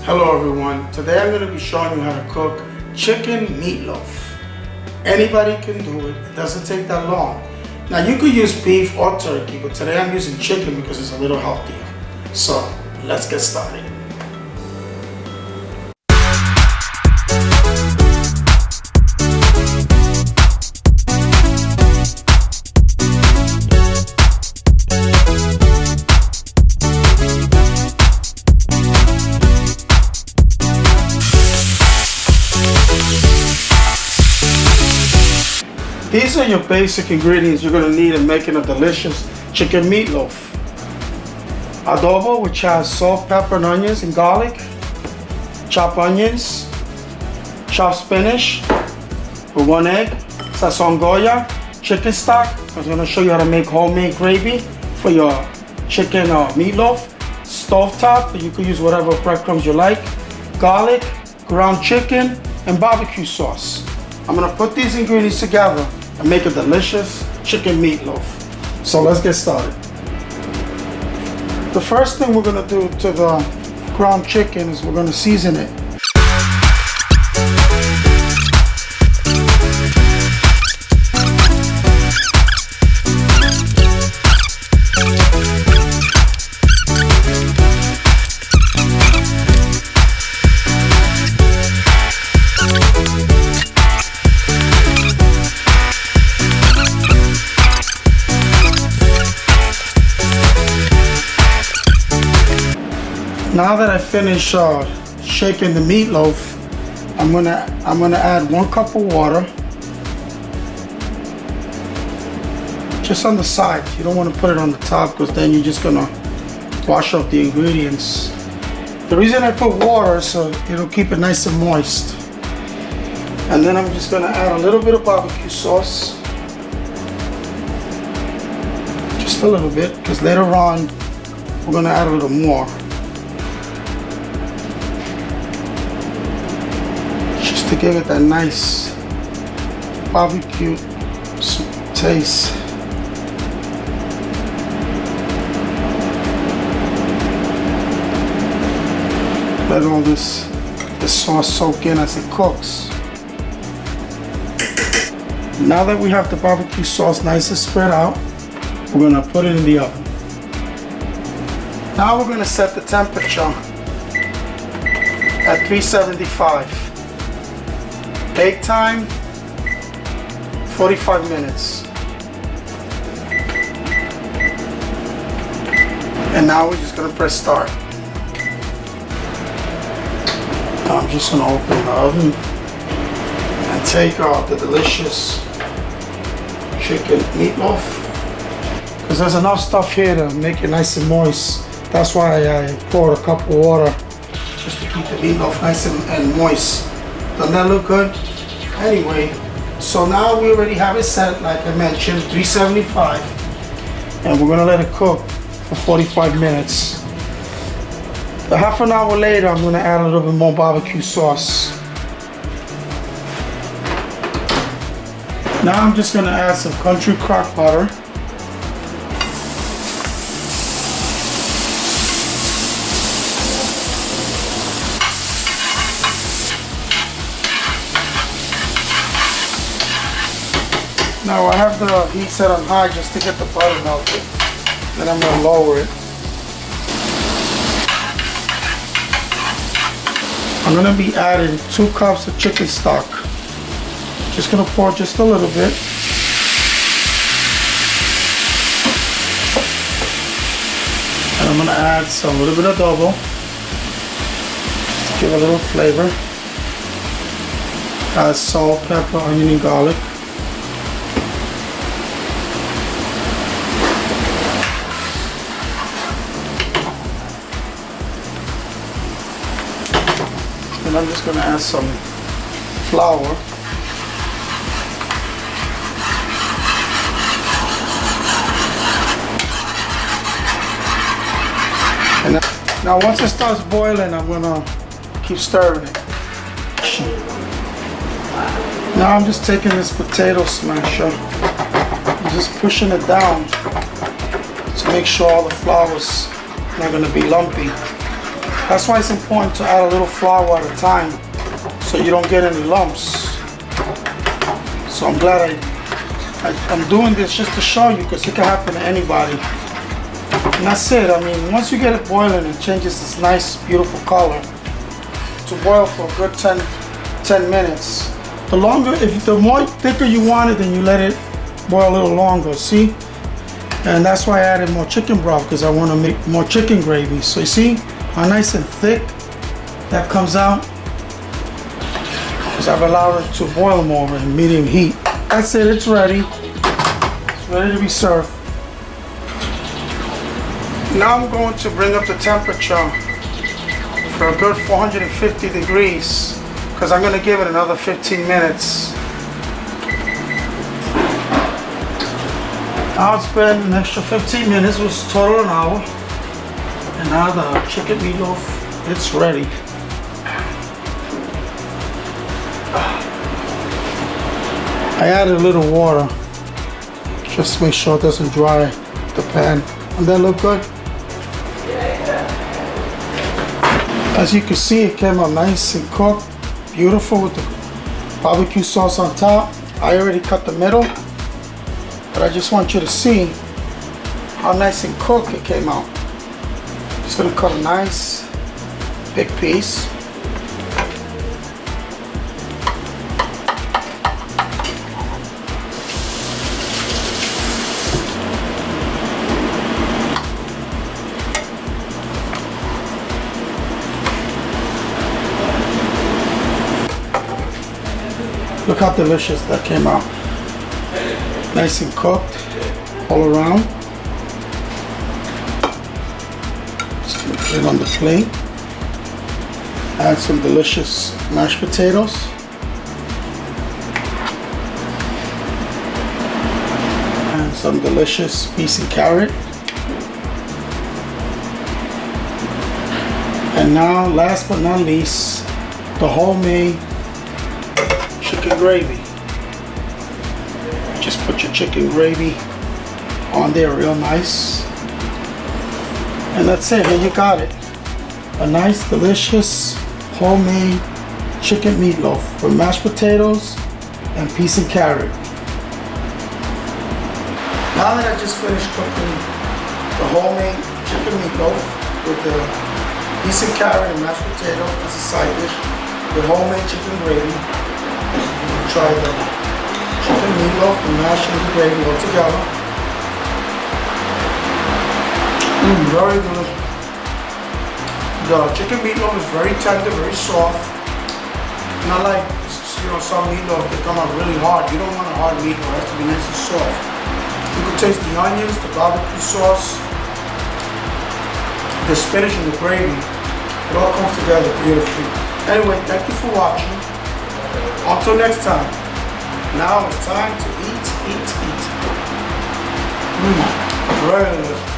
Hello everyone, today I'm going to be showing you how to cook chicken meatloaf. Anybody can do it, it doesn't take that long. Now you could use beef or turkey, but today I'm using chicken because it's a little healthier. So let's get started. These are your basic ingredients you're going to need in making a delicious chicken meatloaf. Adobo, which has salt, pepper, and onions and garlic. Chopped onions. Chopped spinach with 1 egg. Sazon Goya. Chicken stock. I'm going to show you how to make homemade gravy for your chicken meatloaf. Stovetop, you can use whatever breadcrumbs you like. Garlic, ground chicken, and barbecue sauce. I'm going to put these ingredients together and make a delicious chicken meatloaf. So let's get started. The first thing we're going to do to the ground chicken is we're going to season it. Now that I finish shaking the meatloaf, I'm gonna add 1 cup of water, just on the side. You don't want to put it on the top because then you're just gonna wash out the ingredients. The reason I put water is so it'll keep it nice and moist. And then I'm just gonna add a little bit of barbecue sauce, just a little bit, because later on we're gonna add a little more. To give it that nice barbecue taste. Let all this sauce soak in as it cooks. Now that we have the barbecue sauce nice and spread out, we're going to put it in the oven. Now we're going to set the temperature at 375. Bake time, 45 minutes. And now we're just gonna press start. Now I'm just gonna open the oven and take out the delicious chicken meatloaf. Because there's enough stuff here to make it nice and moist. That's why I poured a cup of water, just to keep the meatloaf nice and moist. Doesn't that look good? Anyway, so now we already have it set, like I mentioned, 375. And we're gonna let it cook for 45 minutes. A half an hour later, I'm gonna add a little bit more barbecue sauce. Now I'm just gonna add some country crock butter. Now I have the heat set on high just to get the butter melted. Then I'm going to lower it. I'm going to be adding 2 cups of chicken stock. Just going to pour just a little bit. And I'm going to add some little bit of adobo to give a little flavor. Add salt, pepper, onion, and garlic. And I'm just going to add some flour. And now once it starts boiling, I'm going to keep stirring it. Now I'm just taking this potato smasher and just pushing it down to make sure all the flour's not going to be lumpy. That's why it's important to add a little flour at a time so you don't get any lumps. So I'm glad I'm doing this just to show you, because it can happen to anybody. And that's it. I mean, once you get it boiling, it changes this nice, beautiful color. To boil for a good 10 minutes. The more thicker you want it, then you let it boil a little longer, see? And that's why I added more chicken broth, because I want to make more chicken gravy. So you see how nice and thick that comes out? Because I've allowed it to boil more in medium heat. That's it, it's ready. It's ready to be served. Now I'm going to bring up the temperature for a good 450 degrees, because I'm going to give it another 15 minutes. Now it's been an extra 15 minutes, it was total an hour. And now the chicken meatloaf, it's ready. I added a little water, just to make sure it doesn't dry the pan. Doesn't that look good? As you can see, it came out nice and cooked, beautiful with the barbecue sauce on top. I already cut the middle, but I just want you to see how nice and cooked it came out. Just gonna cut a nice big piece. Look how delicious that came out. Nice and cooked all around. Just gonna put it on the plate. Add some delicious mashed potatoes. And some delicious peas and carrot. And now, last but not least, the homemade chicken gravy. Just put your chicken gravy on there real nice. And that's it, here you got it. A nice, delicious, homemade chicken meatloaf with mashed potatoes and peas and carrot. Now that I just finished cooking the homemade chicken meatloaf with the peas and carrot and mashed potato as a side dish with homemade chicken gravy, try the chicken meatloaf and mashed and the gravy all together. Very good. The chicken meatloaf is very tender, very soft. Not like, some meatloaf that come out really hard. You don't want a hard meatloaf, it has to be nice and soft. You can taste the onions, the barbecue sauce, the spinach and the gravy. It all comes together beautifully. Anyway, thank you for watching. Until next time. Now it's time to eat. Very good.